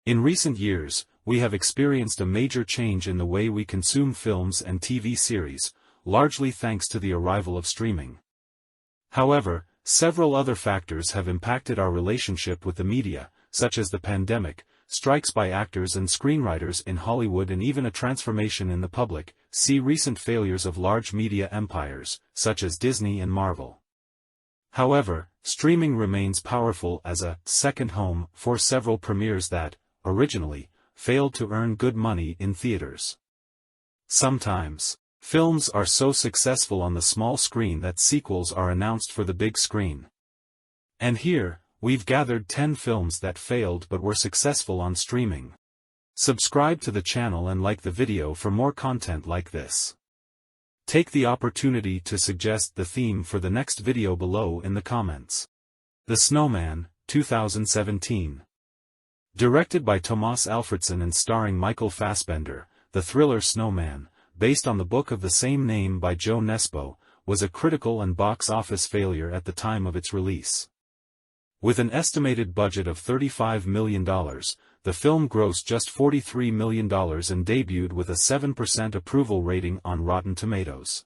In recent years, we have experienced a major change in the way we consume films and TV series, largely thanks to the arrival of streaming. However, several other factors have impacted our relationship with the media, such as the pandemic, strikes by actors and screenwriters in Hollywood, and even a transformation in the public. See recent failures of large media empires, such as Disney and Marvel. However, streaming remains powerful as a second home for several premieres that, originally, failed to earn good money in theaters. Sometimes, films are so successful on the small screen that sequels are announced for the big screen. And here, we've gathered 10 films that failed but were successful on streaming. Subscribe to the channel and like the video for more content like this. Take the opportunity to suggest the theme for the next video below in the comments. The Snowman, 2017. Directed by Tomas Alfredson and starring Michael Fassbender, the thriller Snowman, based on the book of the same name by Joe Nesbo, was a critical and box office failure at the time of its release. With an estimated budget of $35 million, the film grossed just $43 million and debuted with a 7% approval rating on Rotten Tomatoes.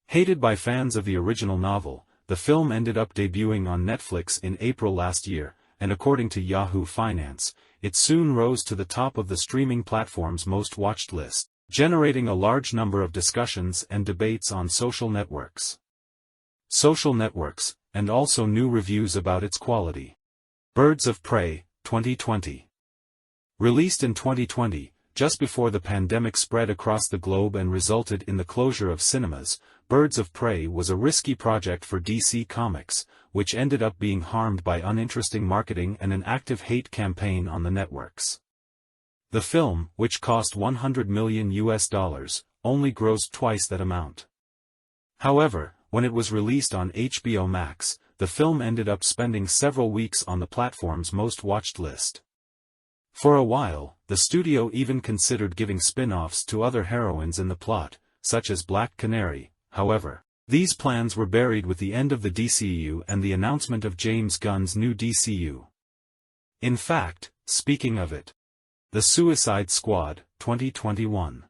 Hated by fans of the original novel, the film ended up debuting on Netflix in April last year, and according to Yahoo Finance, it soon rose to the top of the streaming platform's most watched list, generating a large number of discussions and debates on social networks, and also new reviews about its quality. Birds of Prey, 2020. Released in 2020, just before the pandemic spread across the globe and resulted in the closure of cinemas, Birds of Prey was a risky project for DC Comics, which ended up being harmed by uninteresting marketing and an active hate campaign on the networks. The film, which cost $100 million, only grossed twice that amount. However, when it was released on HBO Max, the film ended up spending several weeks on the platform's most watched list. For a while, the studio even considered giving spin-offs to other heroines in the plot, such as Black Canary. However, these plans were buried with the end of the DCU and the announcement of James Gunn's new DCU. In fact, speaking of it, The Suicide Squad, 2021.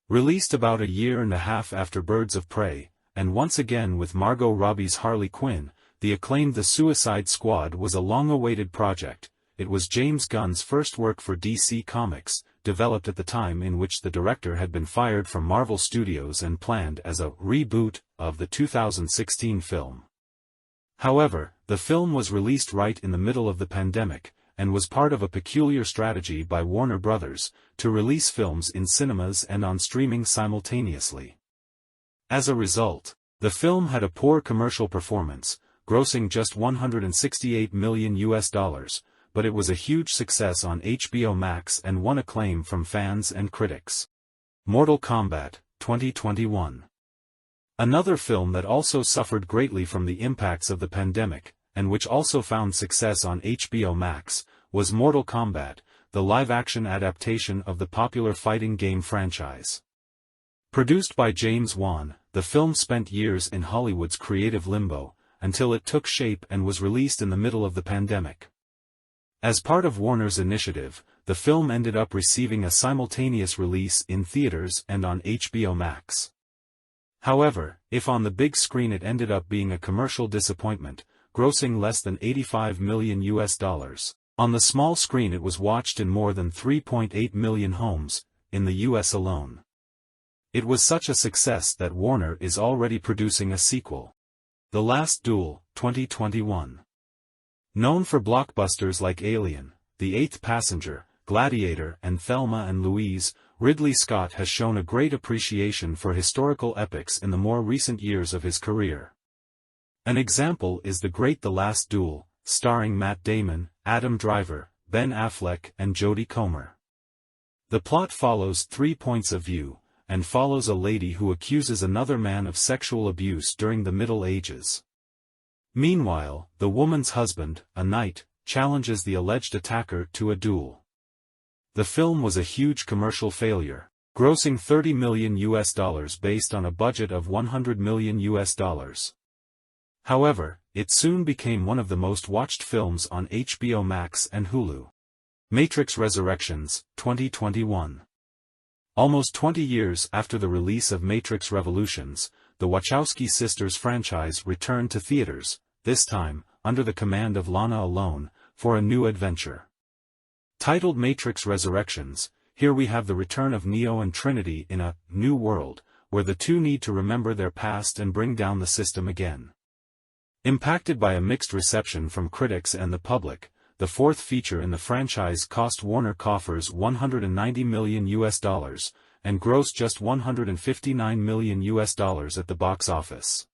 Released about a year and a half after Birds of Prey, and once again with Margot Robbie's Harley Quinn, the acclaimed The Suicide Squad was a long-awaited project. It was James Gunn's first work for DC Comics, developed at the time in which the director had been fired from Marvel Studios and planned as a reboot of the 2016 film. However, the film was released right in the middle of the pandemic, and was part of a peculiar strategy by Warner Bros. To release films in cinemas and on streaming simultaneously. As a result, the film had a poor commercial performance, grossing just $168 million, but it was a huge success on HBO Max and won acclaim from fans and critics. Mortal Kombat, 2021. Another film that also suffered greatly from the impacts of the pandemic, and which also found success on HBO Max, was Mortal Kombat, the live-action adaptation of the popular fighting game franchise. Produced by James Wan, the film spent years in Hollywood's creative limbo, until it took shape and was released in the middle of the pandemic. As part of Warner's initiative, the film ended up receiving a simultaneous release in theaters and on HBO Max. However, if on the big screen it ended up being a commercial disappointment, grossing less than $85 million, on the small screen it was watched in more than 3.8 million homes, in the US alone. It was such a success that Warner is already producing a sequel. The Last Duel, 2021. Known for blockbusters like Alien, The Eighth Passenger, Gladiator and Thelma and Louise, Ridley Scott has shown a great appreciation for historical epics in the more recent years of his career. An example is The Last Duel, starring Matt Damon, Adam Driver, Ben Affleck and Jodie Comer. The plot follows 3 points of view, and follows a lady who accuses another man of sexual abuse during the Middle Ages. Meanwhile, the woman's husband, a knight, challenges the alleged attacker to a duel. The film was a huge commercial failure, grossing $30 million based on a budget of $100 million. However, it soon became one of the most watched films on HBO Max and Hulu. Matrix Resurrections, 2021. Almost 20 years after the release of Matrix Revolutions, the Wachowski sisters franchise returned to theaters, this time, under the command of Lana Alone, for a new adventure. Titled Matrix Resurrections, here we have the return of Neo and Trinity in a new world, where the two need to remember their past and bring down the system again. Impacted by a mixed reception from critics and the public, the fourth feature in the franchise cost Warner coffers $190 million and grossed just $159 million at the box office.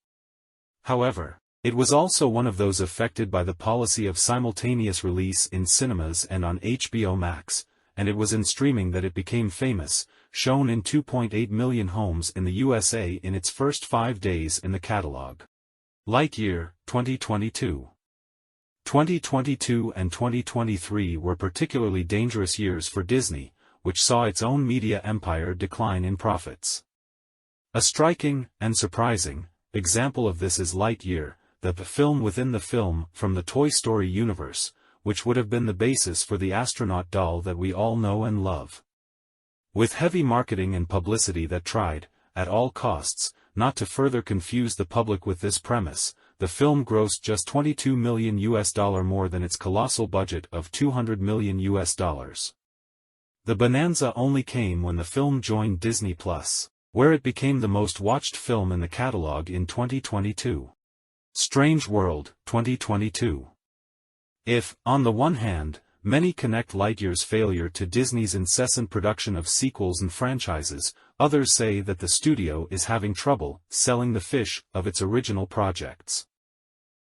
However, it was also one of those affected by the policy of simultaneous release in cinemas and on HBO Max, and it was in streaming that it became famous, shown in 2.8 million homes in the USA in its first 5 days in the catalog. Lightyear, 2022. 2022 and 2023 were particularly dangerous years for Disney, which saw its own media empire decline in profits. A striking, and surprising, example of this is Lightyear, the film within the film from the Toy Story universe, which would have been the basis for the astronaut doll that we all know and love. With heavy marketing and publicity that tried, at all costs, not to further confuse the public with this premise, the film grossed just $22 million more than its colossal budget of $200 million. The bonanza only came when the film joined Disney+, where it became the most watched film in the catalog in 2022. Strange World, 2022. If, on the one hand, many connect Lightyear's failure to Disney's incessant production of sequels and franchises, others say that the studio is having trouble selling the fish of its original projects.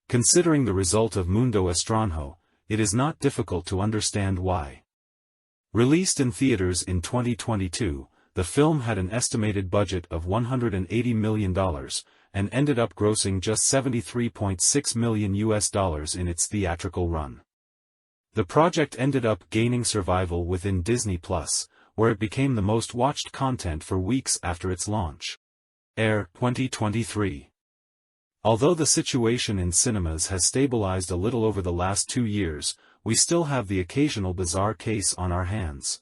Considering the result of Mundo Estranjo, it is not difficult to understand why. Released in theaters in 2022, the film had an estimated budget of $180 million, and ended up grossing just $73.6 million in its theatrical run. The project ended up gaining survival within Disney+, where it became the most watched content for weeks after its launch. Air, 2023. Although the situation in cinemas has stabilized a little over the last 2 years, we still have the occasional bizarre case on our hands.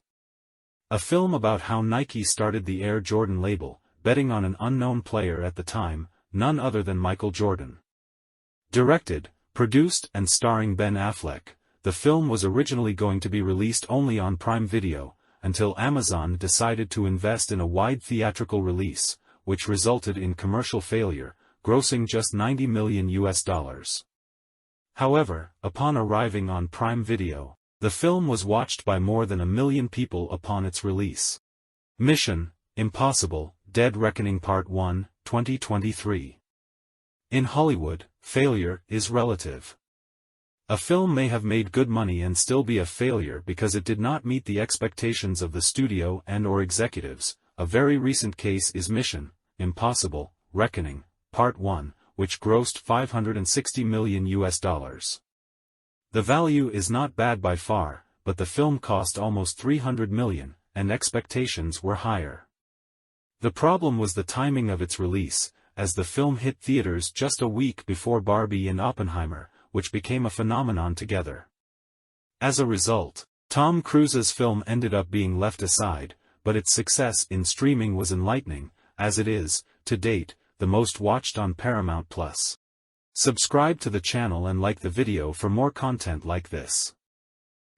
A film about how Nike started the Air Jordan label, betting on an unknown player at the time, none other than Michael Jordan. Directed, produced and starring Ben Affleck, the film was originally going to be released only on Prime Video, until Amazon decided to invest in a wide theatrical release, which resulted in commercial failure, grossing just $90 million. However, upon arriving on Prime Video, the film was watched by more than 1 million people upon its release. Mission: Impossible, Dead Reckoning Part 1, 2023. In Hollywood, failure is relative. A film may have made good money and still be a failure because it did not meet the expectations of the studio and/or executives. A very recent case is Mission: Impossible, Reckoning, Part 1, which grossed $560 million. The value is not bad by far, but the film cost almost $300 million, and expectations were higher. The problem was the timing of its release, as the film hit theaters just a week before Barbie and Oppenheimer, which became a phenomenon together. As a result, Tom Cruise's film ended up being left aside, but its success in streaming was enlightening, as it is, to date, the most watched on Paramount+. Subscribe to the channel and like the video for more content like this.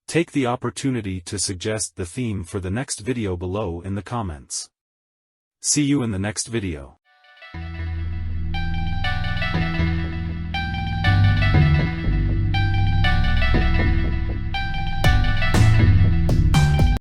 Take the opportunity to suggest the theme for the next video below in the comments. See you in the next video.